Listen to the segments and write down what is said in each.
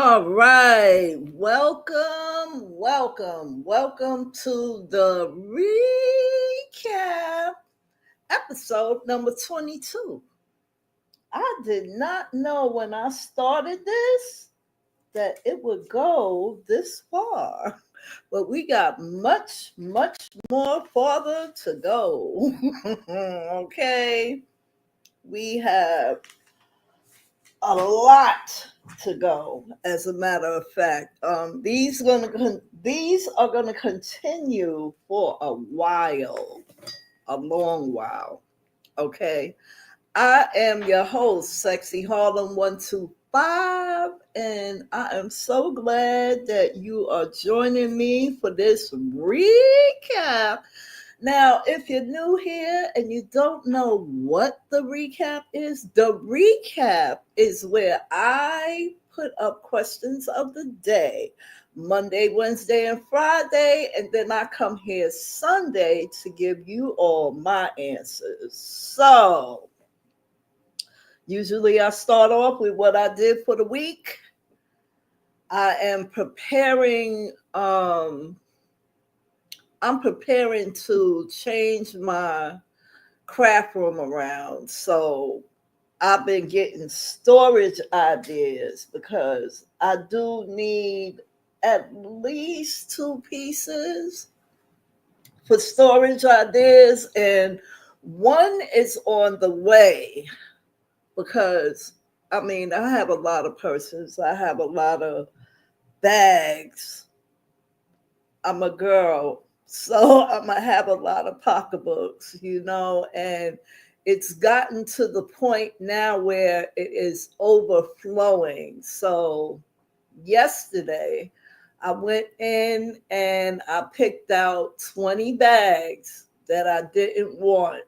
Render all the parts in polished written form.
All right. Welcome to the recap episode number 22. I did not know when I started this that it would go this far, but we got much more farther to go. Okay. We have a lot to go. As a matter of fact, these are gonna continue for a while, a long while. Okay, I am your host, Sexy Harlem 125, and I am so glad that you are joining me for this recap. Now, if you're new here and you don't know what the recap is where I put up questions of the day, Monday, Wednesday, and Friday, and then I come here Sunday to give you all my answers. So, usually I start off with what I did for the week. I am I'm preparing to change my craft room around. So I've been getting storage ideas because I do need at least two pieces for storage ideas, and one is on the way because I have a lot of purses, I have a lot of bags. I'm a girl, so I'm gonna have a lot of pocketbooks, and it's gotten to the point now where it is overflowing. So yesterday, I went in and I picked out 20 bags that I didn't want,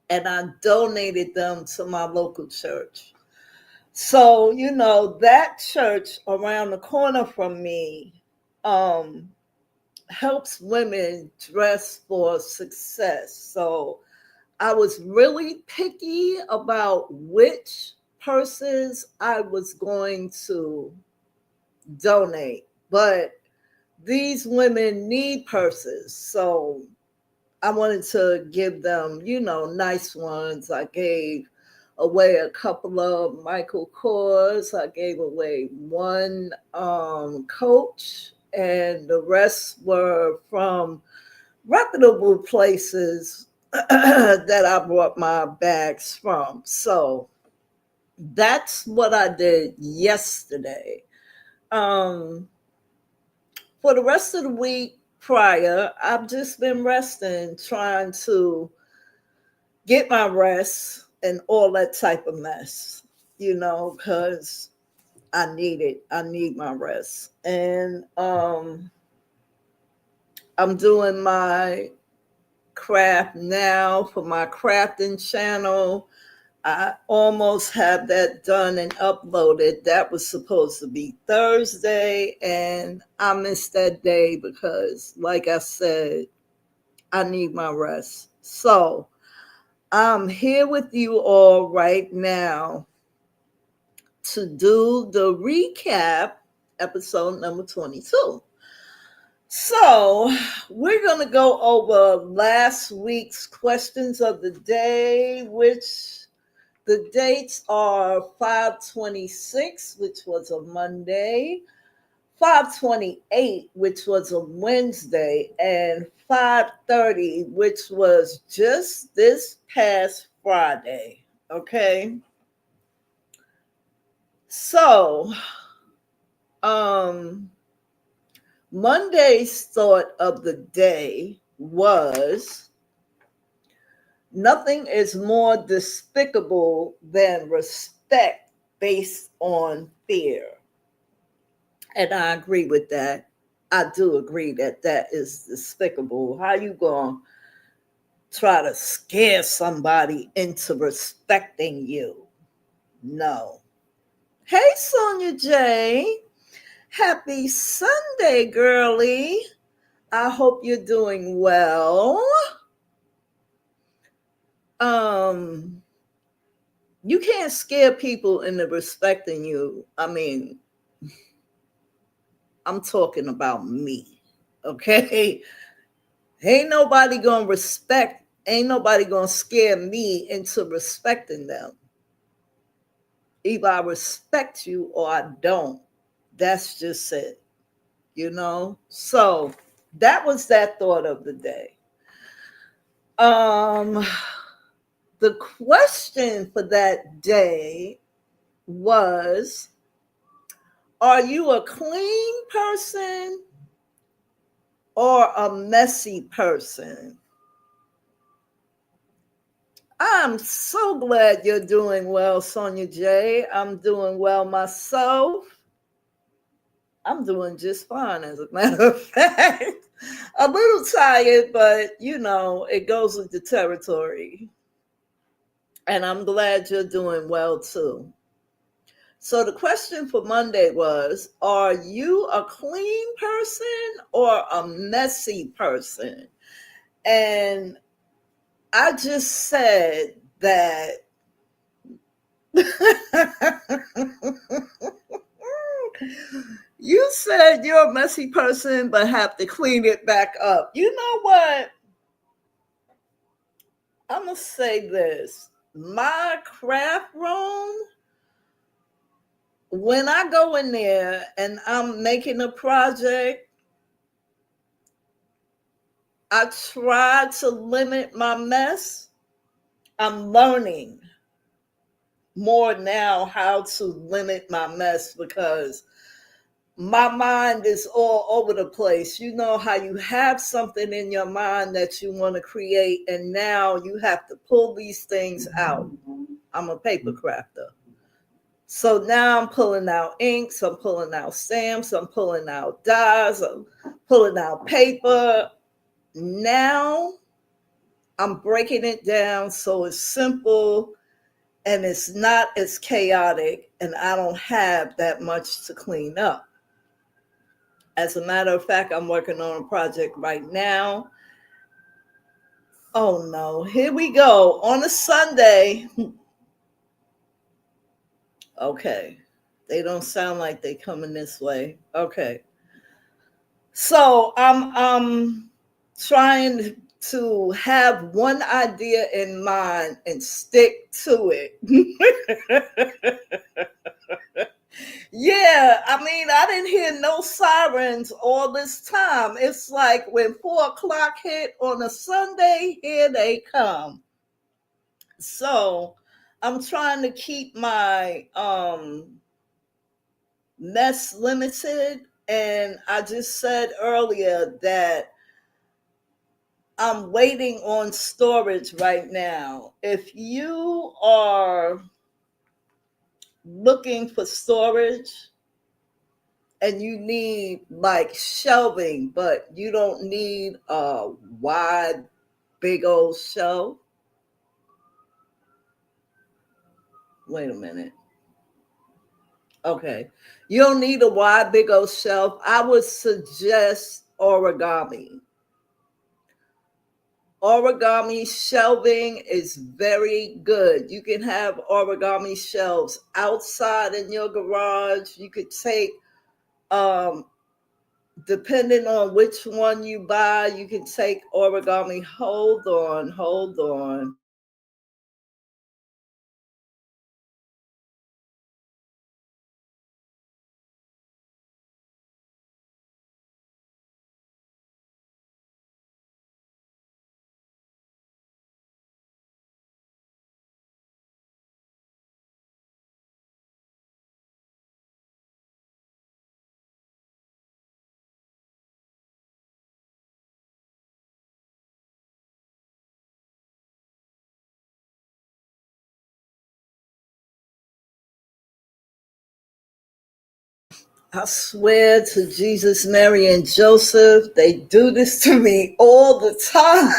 and I donated them to my local church. So, that church around the corner from me, um, helps women dress for success. So I was really picky about which purses I was going to donate, but these women need purses. So I wanted to give them, nice ones. I gave away a couple of Michael Kors. I gave away one Coach, and the rest were from reputable places that I brought my bags from. So that's what I did yesterday. Um, for the rest of the week prior, I've just been resting, trying to get my rest and all that type of mess, because I need it. I need my rest. And I'm doing my craft now for my crafting channel. I almost have that done and uploaded. That was supposed to be Thursday, and I missed that day because, like I said, I need my rest. So I'm here with you all right now to do the recap episode number 22. So we're going to go over last week's questions of the day, which the dates are 5/26, which was a Monday, 5/28, which was a Wednesday, and 5/30, which was just this past Friday. Okay. So, um, Monday's thought of the day was nothing is more despicable than respect based on fear. And I agree with that. I do agree that that is despicable. How you going to try to scare somebody into respecting you? No. Hey, Sonia J. Happy Sunday, girlie. I hope you're doing well. You can't scare people into respecting you. I'm talking about me. Okay? Ain't nobody gonna scare me into respecting them. Either I respect you or I don't. That's just it, you know? So that was that thought of the day. The question for that day was, are you a clean person or a messy person? I'm so glad you're doing well, Sonia J. I'm doing well myself. I'm doing just fine, as a matter of fact. A little tired, but you know, it goes with the territory. And I'm glad you're doing well too. So the question for Monday was, are you a clean person or a messy person? And I just said that you said you're a messy person but have to clean it back up. You know what? I'm going to say this. My craft room, when I go in there and I'm making a project, I try to limit my mess. I'm learning more now how to limit my mess because my mind is all over the place. You know how you have something in your mind that you want to create, and now you have to pull these things out. I'm a paper crafter. So now I'm pulling out inks, I'm pulling out stamps, I'm pulling out dyes, I'm pulling out paper. Now I'm breaking it down so it's simple and it's not as chaotic, and I don't have that much to clean up. As a matter of fact, I'm working on a project right now. Oh no, here we go. On a Sunday. Okay. They don't sound like they coming this way. Okay. So I'm trying to have one idea in mind and stick to it. Yeah, I mean, I didn't hear no sirens all this time. It's like when 4 o'clock hit on a Sunday, here they come. So I'm trying to keep my mess limited. And I just said earlier that I'm waiting on storage right now. If you are looking for storage and you need like shelving, but you don't need a wide, big old shelf. Wait a minute. Okay. You don't need a wide, big old shelf. I would suggest origami. Origami shelving is very good. You can have origami shelves outside in your garage. You could take, depending on which one you buy, you can take origami. Hold on. I swear to Jesus, Mary, and Joseph, they do this to me all the time.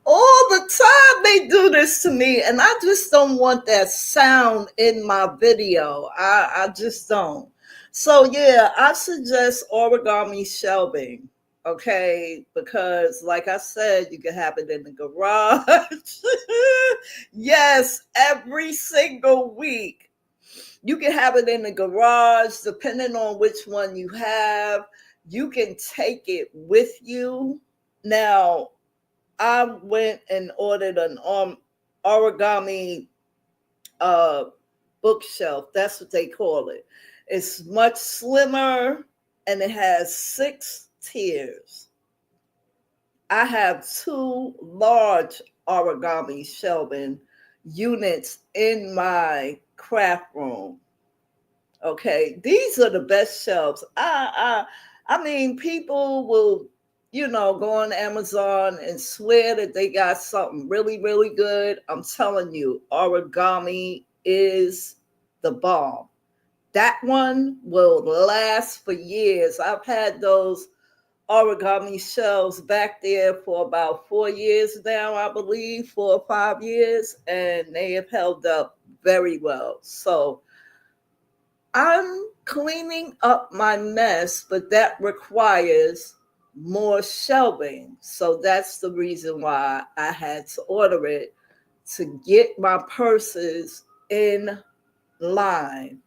All the time they do this to me, and I just don't want that sound in my video. I just don't. So yeah, I suggest origami shelving. Okay, because like I said, you can have it in the garage. Yes, every single week. You can have it in the garage, depending on which one you have. You can take it with you. Now, I went and ordered an origami bookshelf. That's what they call it. It's much slimmer and it has 6 tiers. I have 2 large origami shelving units in my craft room. Okay, these are the best shelves. I mean, people will, go on Amazon and swear that they got something really, really good. I'm telling you, origami is the bomb. That one will last for years. I've had those origami shelves back there for about 4 years now, I believe, 4 or 5 years, and they have held up very well. So I'm cleaning up my mess, but that requires more shelving. So that's the reason why I had to order it, to get my purses in line.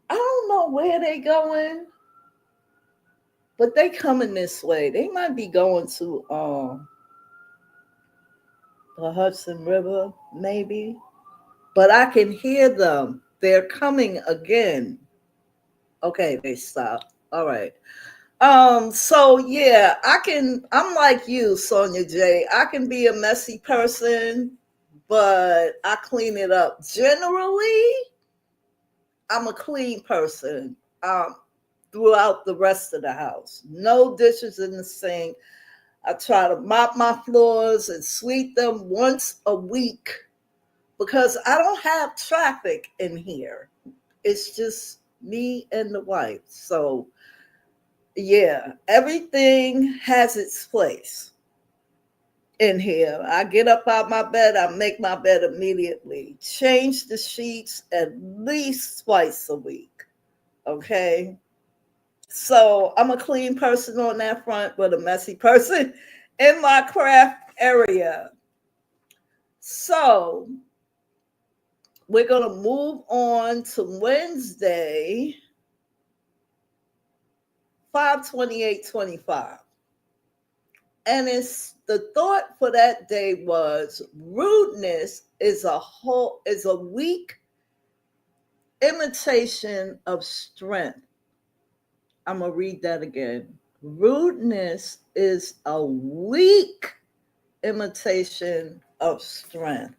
I don't know where they going, but they coming this way. They might be going to the Hudson River, maybe. But I can hear them. They're coming again. Okay, they stopped. All right. So yeah, I'm like you, Sonia J. I can be a messy person, but I clean it up. Generally, I'm a clean person. Throughout the rest of the house. No dishes in the sink. I try to mop my floors and sweep them once a week because I don't have traffic in here. It's just me and the wife. So yeah, everything has its place in here. I get up out my bed, I make my bed immediately. Change the sheets at least twice a week. Okay. So I'm a clean person on that front, but a messy person in my craft area. So we're going to move on to Wednesday, 5/28/25. And it's the thought for that day was rudeness is a weak imitation of strength. I'm going to read that again. Rudeness is a weak imitation of strength,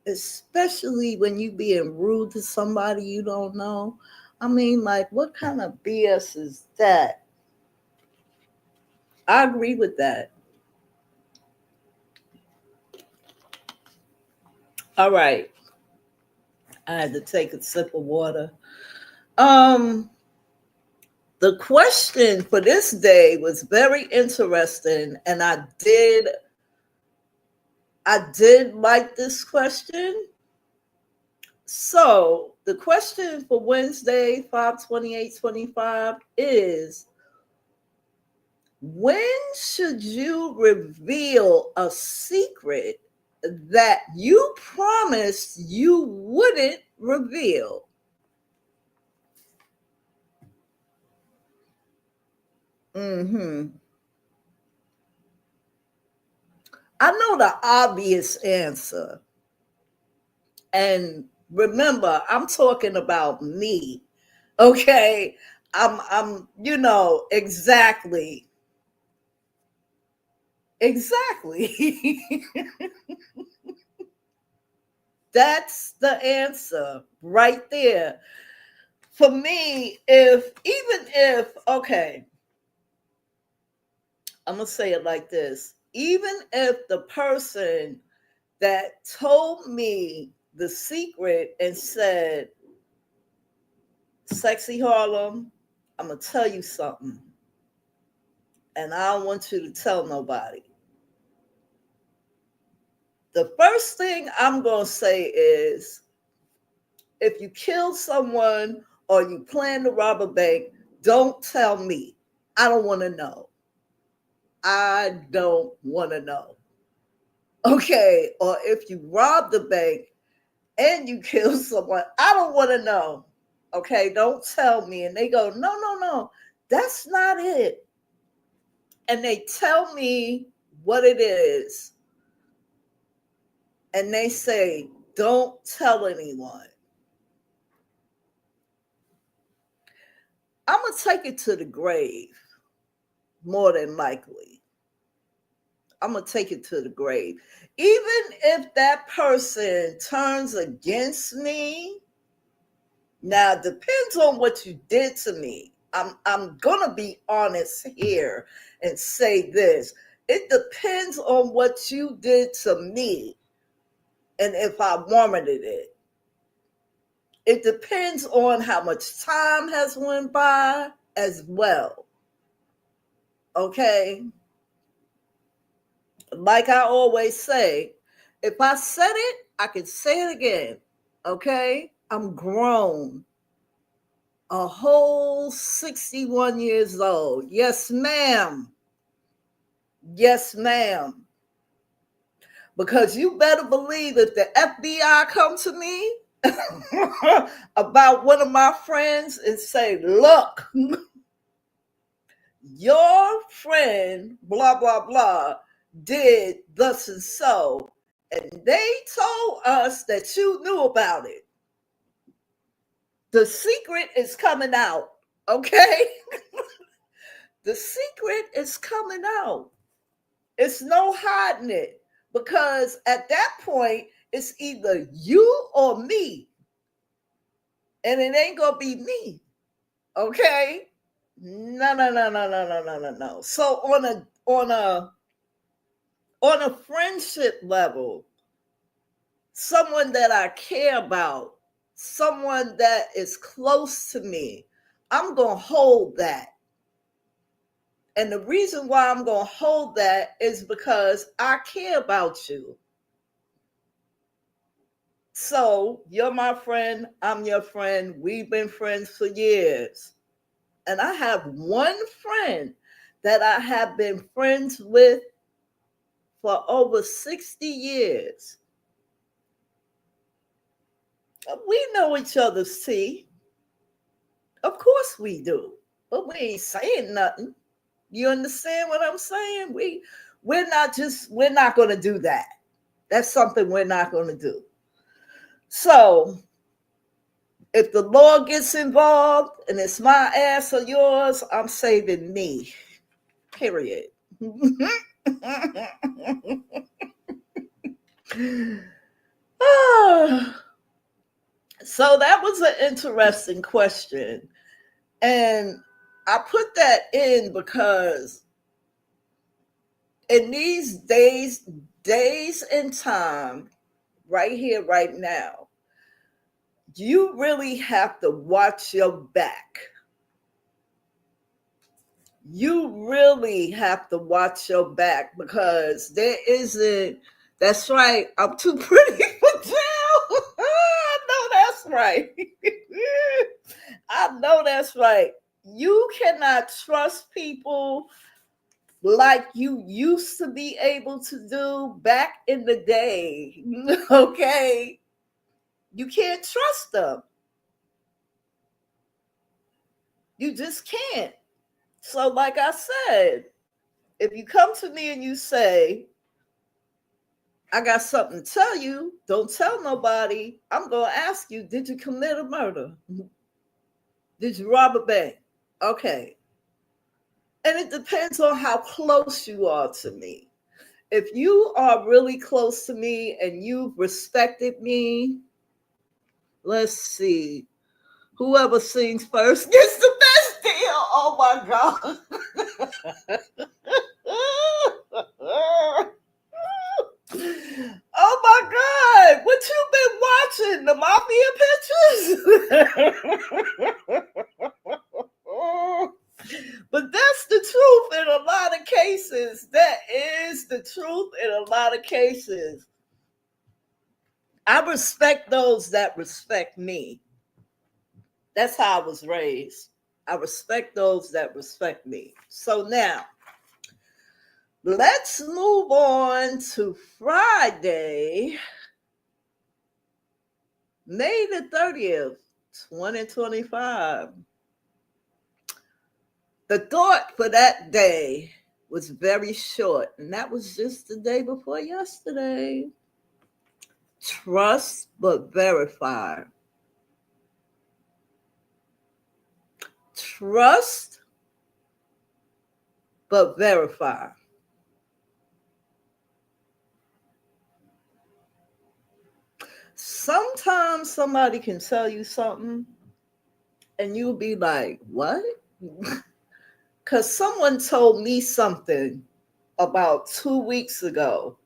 especially when you being rude to somebody you don't know. I mean, like, what kind of BS is that? I agree with that. All right. I had to take a sip of water. Um, the question for this day was very interesting, and I did like this question. So the question for Wednesday, 5/28/25 is, when should you reveal a secret that you promised you wouldn't reveal? Mm-hmm. I know the obvious answer. And remember, I'm talking about me. Okay. Exactly. Exactly. That's the answer right there. For me, okay, I'm going to say it like this. Even if the person that told me the secret and said, Sexy Harlem, I'm going to tell you something, and I don't want you to tell nobody. The first thing I'm going to say is, if you kill someone or you plan to rob a bank, don't tell me. I don't want to know. I don't want to know. Okay. Or if you rob the bank, and you kill someone. I don't want to know. Okay, don't tell me. And they go, no, that's not it. And they tell me what it is. And they say, don't tell anyone. I'm going to take it to the grave, more than likely. I'm going to take it to the grave. Even if that person turns against me, now it depends on what you did to me. I'm going to be honest here and say this. It depends on what you did to me and if I warranted it. It depends on how much time has went by as well. Okay? Like I always say, if I said it, I can say it again. Okay? I'm grown. A whole 61 years old. Yes, ma'am. Yes, ma'am. Because you better believe if the FBI come to me about one of my friends and say, look, your friend, blah, blah, blah, did thus and so, and they told us that you knew about it. The secret is coming out, okay? The secret is coming out. It's no hiding it, because at that point, it's either you or me, and it ain't gonna be me, okay? No. So on a friendship level, someone that I care about, someone that is close to me, I'm gonna hold that. And the reason why I'm gonna hold that is because I care about you. So you're my friend, I'm your friend, we've been friends for years. And I have one friend that I have been friends with for over 60 years. We know each other's tea. Of course we do. But we ain't saying nothing. You understand what I'm saying? We're not going to do that. That's something we're not going to do. So if the Lord gets involved and it's my ass or yours, I'm saving me. Period. So that was an interesting question. And I put that in because in these days and time, right here, right now, you really have to watch your back. You really have to watch your back, because that's right, I'm too pretty for jail. I know that's right. I know that's right. You cannot trust people like you used to be able to do back in the day. Okay? You can't trust them. You just can't. So, like I said, if you come to me and you say, I got something to tell you, don't tell nobody, I'm going to ask you, did you commit a murder? Did you rob a bank? Okay. And it depends on how close you are to me. If you are really close to me and you've respected me, let's see, whoever sings first gets the best deal. Oh my God. Oh my God. What you been watching? The mafia pictures? But that's the truth in a lot of cases. That is the truth in a lot of cases. I respect those that respect me. That's how I was raised. I respect those that respect me. So now, let's move on to Friday. May the 30th, 2025. The thought for that day was very short, and that was just the day before yesterday. Trust but verify. Trust but verify. Sometimes somebody can tell you something and you'll be like, what? Because someone told me something about 2 weeks ago.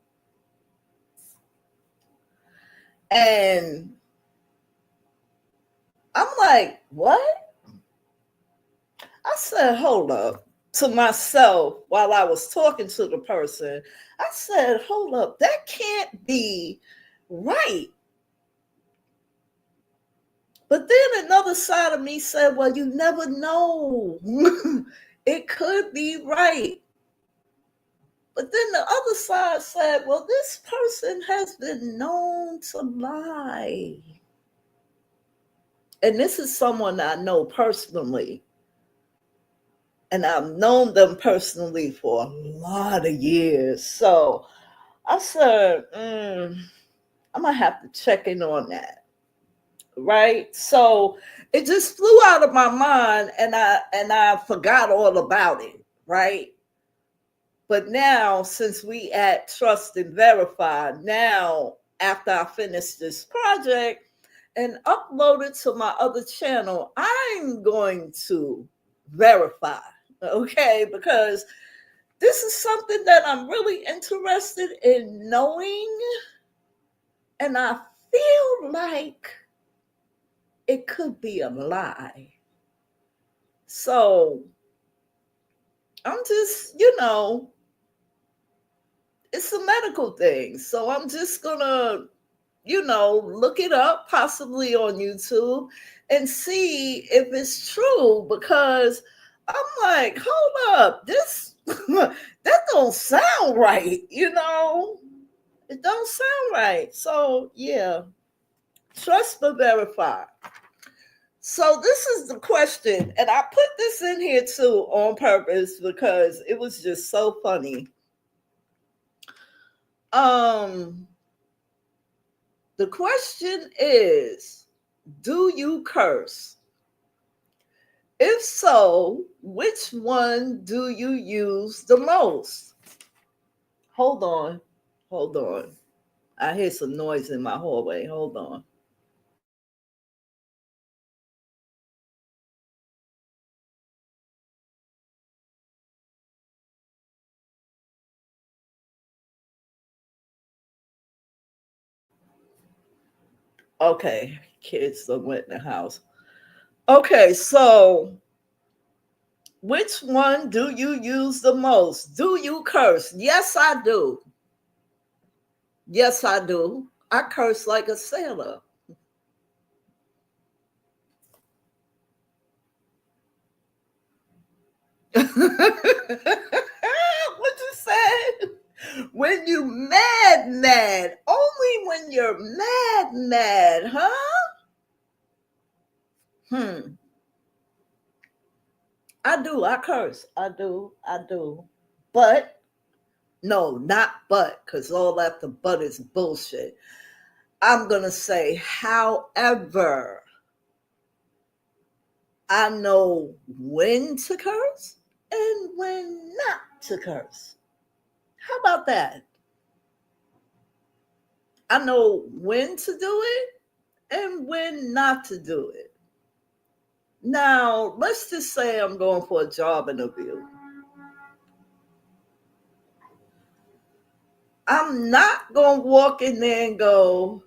And I'm like, what? I said, hold up, to myself while I was talking to the person. I said, hold up, that can't be right. But then another side of me said, well, you never know. It could be right. But then the other side said, well, this person has been known to lie. And this is someone I know personally. And I've known them personally for a lot of years. So I said, I'm going to have to check in on that. Right? So it just flew out of my mind and I forgot all about it. Right? But now, since we at Trust and Verify, now after I finish this project and upload it to my other channel, I'm going to verify, okay? Because this is something that I'm really interested in knowing, and I feel like it could be a lie. So I'm just, it's a medical thing. So I'm just gonna, look it up possibly on YouTube and see if it's true, because I'm like, hold up, this that don't sound right, It don't sound right. So yeah, trust but verify. So this is the question, and I put this in here too on purpose because it was just so funny. The question is, do you curse? If so, which one do you use the most? Hold on. I hear some noise in my hallway. Hold on. Okay, kids that went in the house. Okay, so which one do you use the most? Do you curse? Yes, I do. Yes, I do. I curse like a sailor. What you said? When you mad. Only when you're mad, huh? I do. I curse. I do. But, no, not but, because all after but is bullshit. I'm going to say, however, I know when to curse and when not to curse. How about that? I know when to do it and when not to do it. Now, let's just say I'm going for a job interview. I'm not going to walk in there and go,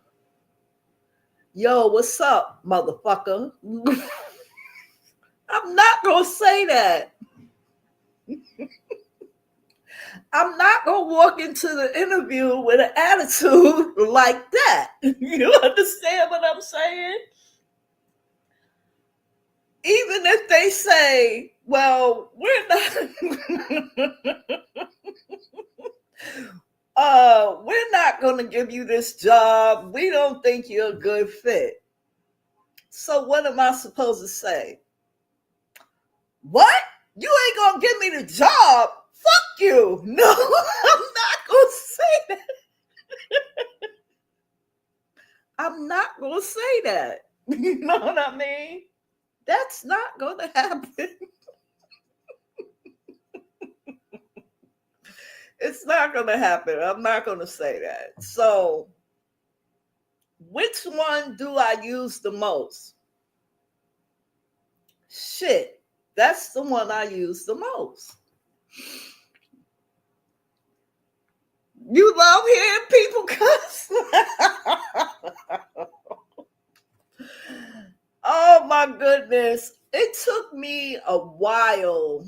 yo, what's up, motherfucker? I'm not going to say that. I'm not going to walk into the interview with an attitude like that. You understand what I'm saying? Even if they say, well, we're not going to give you this job. We don't think you're a good fit. So what am I supposed to say? What? You ain't gonna give me the job? Fuck you. No, I'm not gonna say that. I'm not gonna say that. You know what I mean? That's not gonna happen. It's not gonna happen. I'm not gonna say that. So, which one do I use the most? Shit, that's the one I use the most. You love hearing people cuss? Oh my goodness. It took me a while.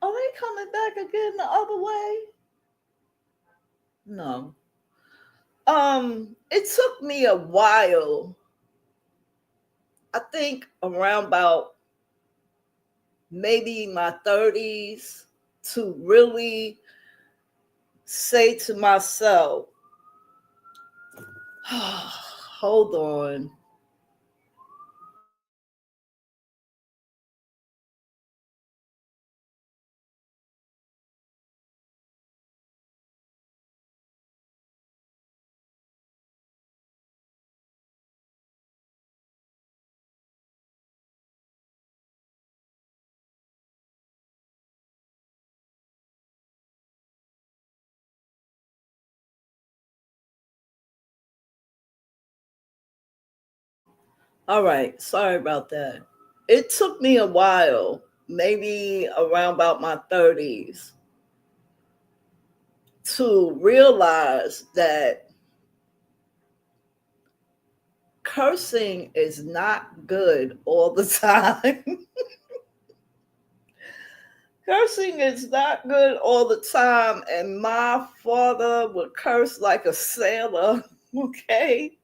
Are they coming back again the other way? No. It took me a while. I think around about maybe my 30s to really say to myself, hold on. All right, sorry about that. It took me a while, maybe around about my 30s, to realize that cursing is not good all the time. Cursing is not good all the time. And my father would curse like a sailor, okay?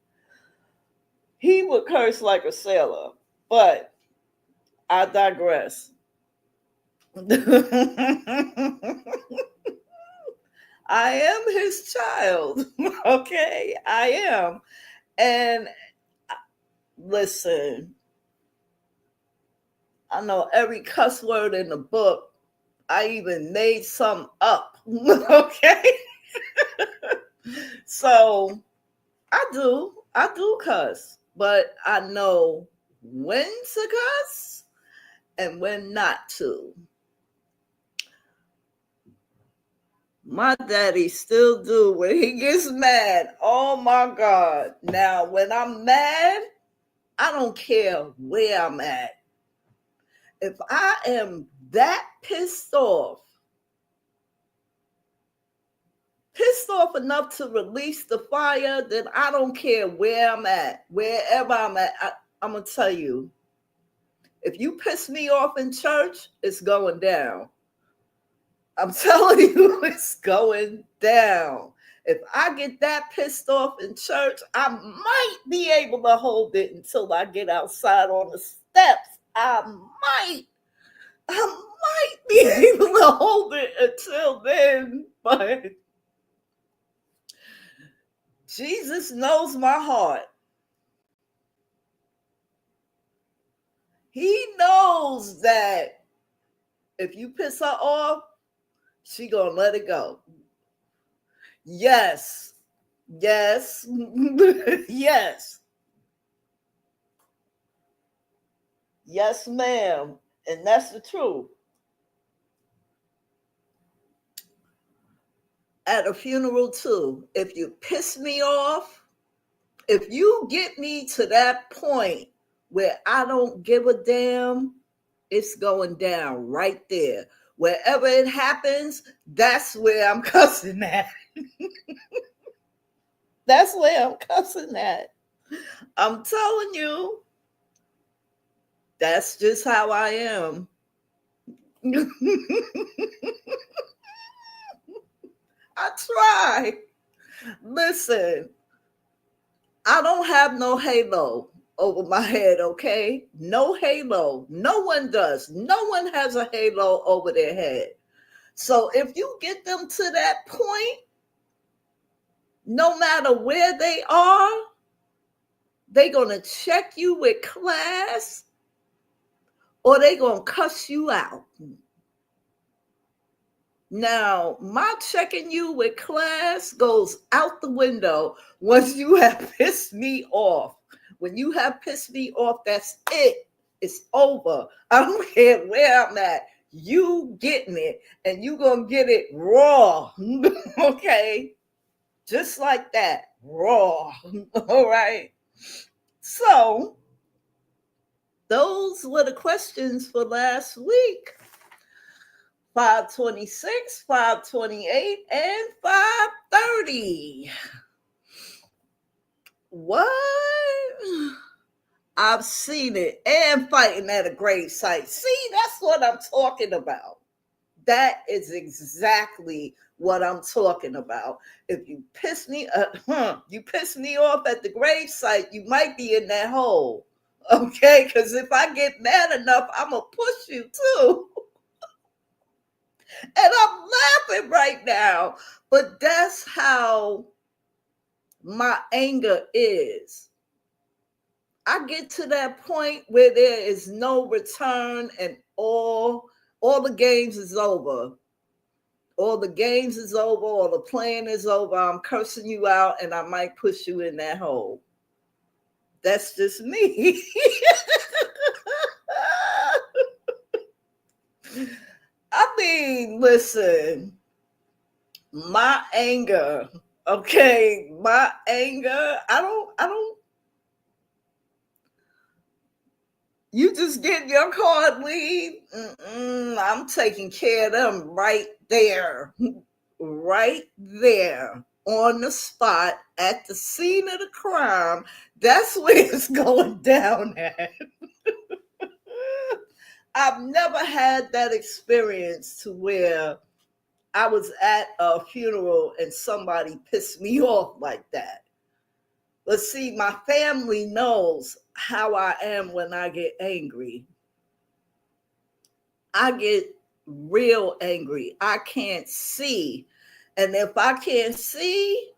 He would curse like a sailor, but I digress. I am his child, okay? I am. And listen, I know every cuss word in the book. I even made some up, okay? So I do cuss, but I know when to cuss and when not to. My daddy still do when he gets mad. Oh my God. Now, when I'm mad, I don't care where I'm at. If I am that pissed off enough to release the fire, then I don't care where I'm at, wherever I'm at. I'm going to tell you, if you piss me off in church, it's going down. I'm telling you, it's going down. If I get that pissed off in church, I might be able to hold it until I get outside on the steps. I might be able to hold it until then, but Jesus knows my heart. He knows that if you piss her off, she gonna let it go. Yes. Yes. Yes. Yes, ma'am. And that's the truth. At a funeral, too, if you piss me off, if you get me to that point where I don't give a damn, it's going down right there. Wherever it happens, that's where I'm cussing at. That's where I'm cussing at. I'm telling you, that's just how I am. I try. Listen, I don't have no halo over my head, okay? No halo. No one does. No one has a halo over their head. So if you get them to that point, no matter where they are, they gonna check you with class or they gonna cuss you out. Now, my checking you with class goes out the window once you have pissed me off. When you have pissed me off, that's it. It's over. I don't care where I'm at. You getting it, and you gonna get it raw. Okay? Just like that. Raw. All right. So, those were the questions for last week. 526, 528, and 530. What? I've seen it. And fighting at a grave site. See, that's what I'm talking about. That is exactly what I'm talking about. If you piss me off at the grave site, you might be in that hole. Okay? Because if I get mad enough, I'm going to push you too. And I'm laughing right now. But that's how my anger is. I get to that point where there is no return and all the games is over. All the games is over, all the playing is over. I'm cursing you out and I might push you in that hole. That's just me. I mean, listen, my anger, okay, I don't, you just get your card lead. I'm taking care of them right there on the spot at the scene of the crime. That's where it's going down at. I've never had that experience to where I was at a funeral and somebody pissed me off like that. But see, my family knows how I am when I get angry. I get real angry. I can't see. And if I can't see,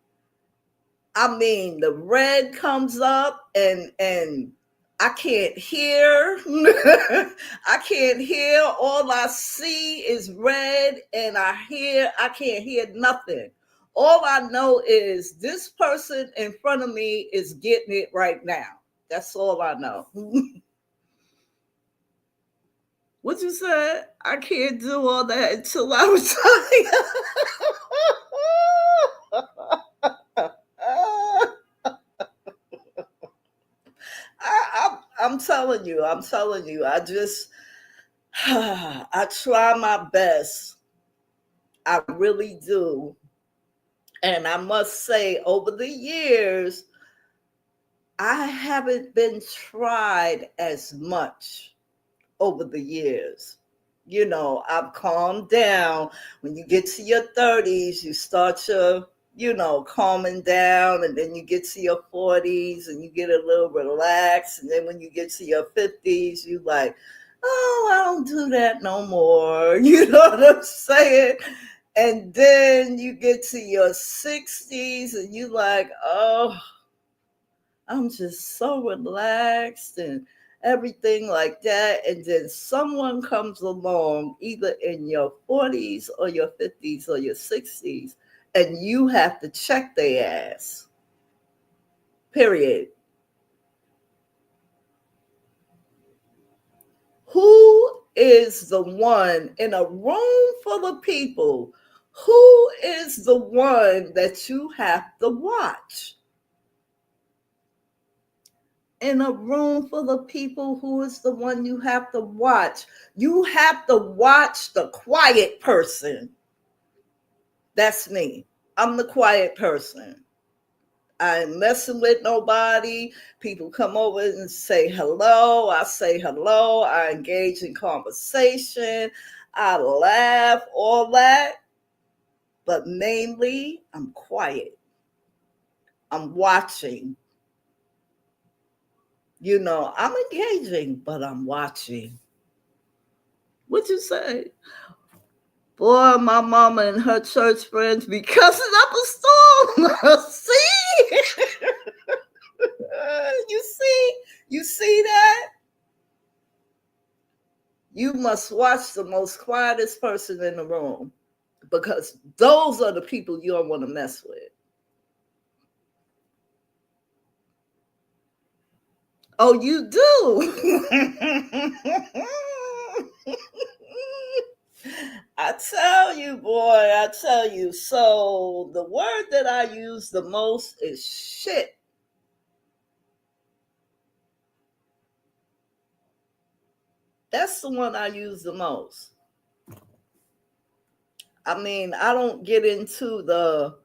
I mean, the red comes up and I can't hear. I can't hear. All I see is red and I can't hear nothing. All I know is this person in front of me is getting it right now. That's all I know. What you said? I can't do all that until I retire. I'm telling you. I try my best. I really do. And I must say, over the years, I haven't been tried as much over the years. You know, I've calmed down. When you get to your 30s, you start your, calming down. And then you get to your 40s and you get a little relaxed. And then when you get to your 50s, you like, oh, I don't do that no more. You know what I'm saying? And then you get to your 60s and you like, oh, I'm just so relaxed and everything like that. And then someone comes along, either in your 40s or your 50s or your 60s, and you have to check their ass. Period. Who is the one in a room full of people? Who is the one that you have to watch? In a room full of people, who is the one you have to watch? You have to watch the quiet person. That's me. I'm the quiet person. I ain't messing with nobody. People come over and say hello. I say hello. I engage in conversation. I laugh, all that. But mainly, I'm quiet. I'm watching. I'm engaging, but I'm watching. What you say? Boy, my mama and her church friends be cussing up a See? You see that? You must watch the most quietest person in the room, because those are the people you don't want to mess with. Oh, you do? I tell you, boy, I tell you. So the word that I use the most is shit. That's the one I use the most. I mean, I don't get into the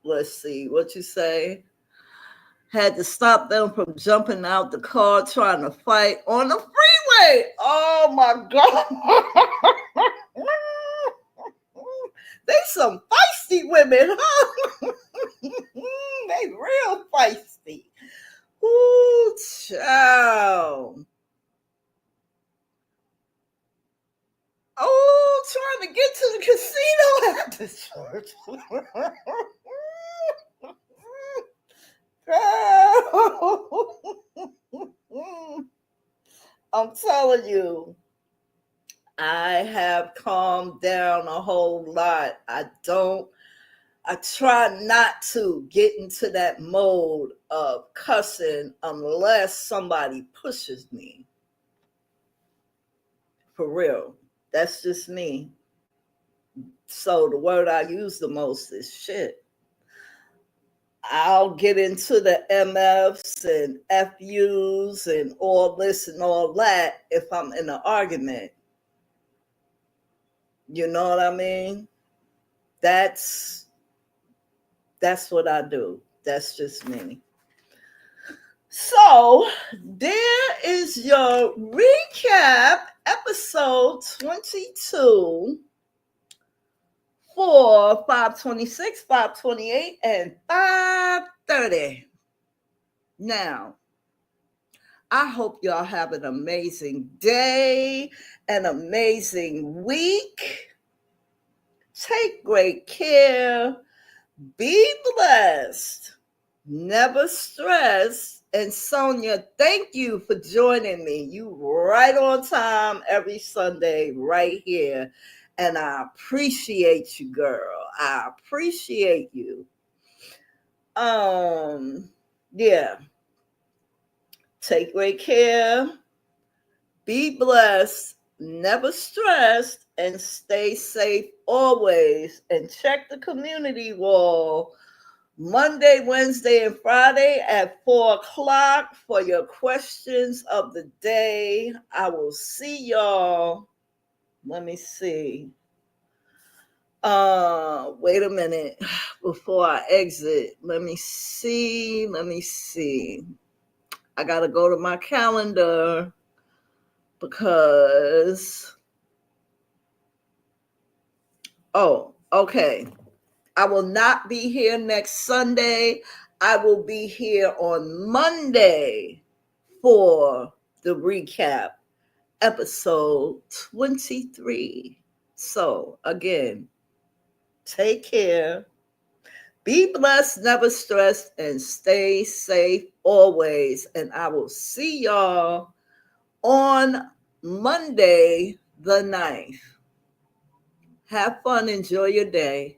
let's see, what you say? Had to stop them from jumping out the car trying to fight on the freeway. Oh my God. They some feisty women, huh? They real feisty. Ooh, child. Oh, trying to get to the casino after church. I'm telling you, I have calmed down a whole lot. I try not to get into that mode of cussing unless somebody pushes me. For real. That's just me. So the word I use the most is shit. I'll get into the MFs and FUs and all this and all that if I'm in an argument. You know what I mean? That's what I do. That's just me. So there is your recap episode 22 for 526, 528, and 530. Now, I hope y'all have an amazing day, an amazing week. Take great care. Be blessed. Never stress. And Sonia, thank you for joining me. You right on time every Sunday right here. And I appreciate you, girl. I appreciate you. Yeah. Take great care. Be blessed. Never stressed. And stay safe always. And check the community wall Monday, Wednesday, and Friday at 4:00 for your questions of the day. I will see y'all. Let me see. Wait a minute before I exit. Let me see. I gotta go to my calendar because okay. I will not be here next Sunday. I will be here on Monday for the recap, episode 23. So, again, take care, be blessed, never stressed, and stay safe always. And I will see y'all on Monday the 9th. Have fun, enjoy your day.